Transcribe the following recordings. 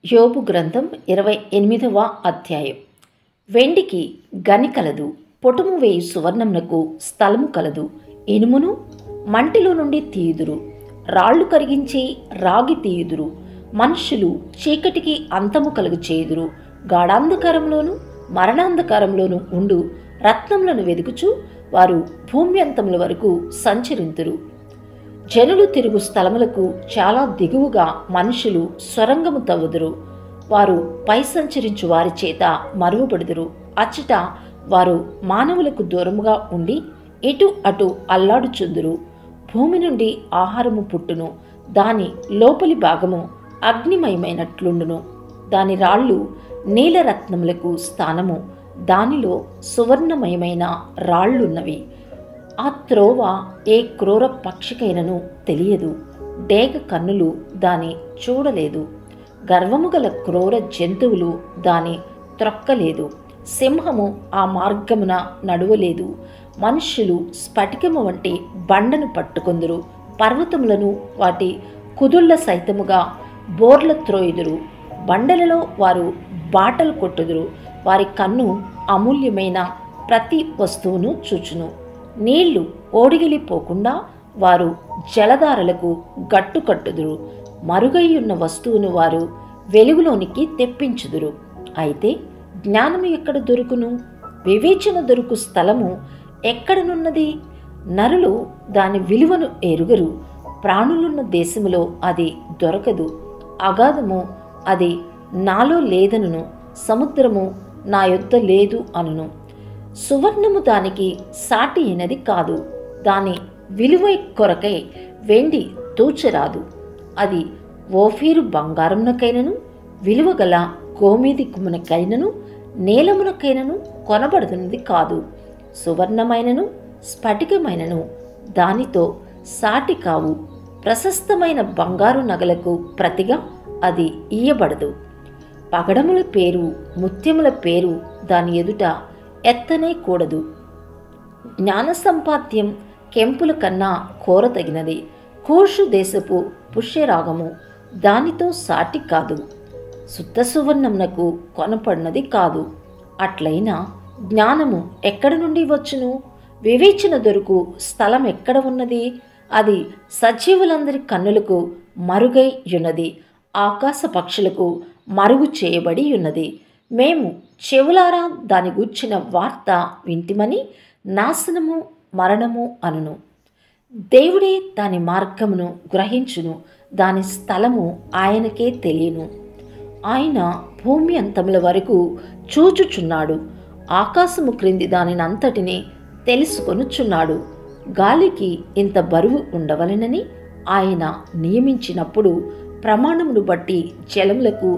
యోబు గ్రంథం 28వ అధ్యాయం. వెండికి గని కలదు, పొటుము వేయి సువర్ణమునకు స్థలము కలదు. ఇనుమును మంటిలో నుండి తీయుదురు, రాళ్ళు కరిగించి రాగి తీయుదురు. మనుషులు చీకటికి అంతము కలుగు చేయుదురు. గాఢాంధకారంలోను మరణాంధకారంలోను ఉండు రత్నములను వెదుకుచు వారు భూమి అంతముల వరకు సంచరింతురు. జనులు తిరుగు స్థలములకు చాలా దిగువగా మనుషులు సొరంగము తవ్వుదురు. వారు పై సంచరించు వారి చేత మరువబడుదురు. అచ్చట వారు మానవులకు దూరముగా ఉండి ఇటు అటు అల్లాడుచుందురు. భూమి నుండి ఆహారము పుట్టును, దాని లోపలి భాగము అగ్నిమయమైనట్లుండును. దాని రాళ్ళు నీలరత్నములకు స్థానము, దానిలో సువర్ణమయమైన రాళ్లున్నవి. ఆ త్రోవ ఏ క్రూర పక్షికైనను తెలియదు, డేగ కన్నులు దాని చూడలేదు. గర్వము గల క్రూర జంతువులు దాని త్రొక్కలేదు. సింహము ఆ మార్గమున నడువలేదు. మనుష్యులు స్ఫటికము వంటి బండను పట్టుకొందురు. పర్వతములను వాటి కుదుళ్ల సైతముగా బోర్ల త్రోయుదురు. బండలలో వారు బాటలు కొట్టుదురు. వారి కన్ను అమూల్యమైన ప్రతి వస్తువును చూచును. నీళ్లు ఓడిగిలిపోకుండా వారు జలధారలకు గట్టు కట్టుదురు. మరుగైయున్న వస్తువును వారు వెలుగులోనికి తెప్పించుదురు. అయితే జ్ఞానము ఎక్కడ దొరుకును? వివేచన దొరుకు స్థలము ఎక్కడనున్నది? నరులు దాని విలువను ఎరుగరు. ప్రాణులున్న దేశములో అది దొరకదు. అగాధము అది నాలో లేదనును, సముద్రము నా యొద్ద లేదు అనును. సువర్ణము దానికి సాటి అయినది కాదు. దాని విలువ కొరకై వెండి తూచరాదు. అది ఓఫీరు బంగారమునకైనను, విలువగల గోమేది కుమునకైనను, నీలమునకైనను కొనబడుతున్నది కాదు. సువర్ణమైనను స్ఫటికమైనను దానితో సాటి కావు. ప్రశస్తమైన బంగారు నగలకు ప్రతిగా అది ఇయ్యబడదు. పగడముల పేరు ముత్యముల పేరు దాని ఎదుట ఎత్తనే కూడదు. జ్ఞాన సంపాద్యం కెంపుల కన్నా కోరతగినది. కూషు దేశపు పుష్యరాగము దానితో సాటి కాదు. శుద్ధ సువర్ణమునకు కొనపడినది కాదు. అట్లయినా జ్ఞానము ఎక్కడ నుండి వచ్చును? వివేచన దొరుకు స్థలం ఎక్కడ ఉన్నది? అది సజీవులందరి కన్నులకు మరుగై యున్నది. ఆకాశ పక్షులకు మరుగు చేయబడి ఉన్నది. మేము చెవులారా దాని గూర్చిన వార్త వింటిమని నాశనము మరణము అనును. దేవుడే దాని మార్గమును గ్రహించును. దాని స్థలము ఆయనకే తెలియను. ఆయన భూమి అంతముల వరకు చూచుచున్నాడు. ఆకాశము క్రింది దానినంతటిని తెలుసుకొనుచున్నాడు. గాలికి ఇంత బరువు ఉండవలెనని ఆయన నియమించినప్పుడు, ప్రమాణమును బట్టి జలములకు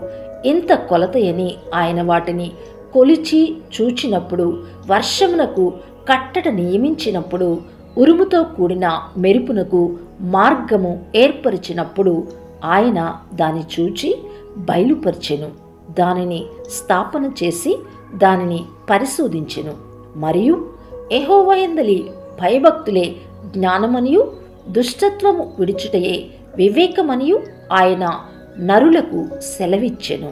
ఇంత కొలతయని ఆయన వాటిని కొలిచి చూచినప్పుడు, వర్షమునకు కట్టట నియమించినప్పుడు, ఉరుముతో కూడిన మెరుపునకు మార్గము ఏర్పరిచినప్పుడు ఆయన దాన్ని చూచి బయలుపరిచెను. దానిని స్థాపన చేసి దానిని పరిశోధించెను. మరియు యెహోవా యందలి భయభక్తులే జ్ఞానమనియు, దుష్టత్వము విడిచుటయే వివేకమనియు ఆయన నరులకు సెలవిచ్చెను.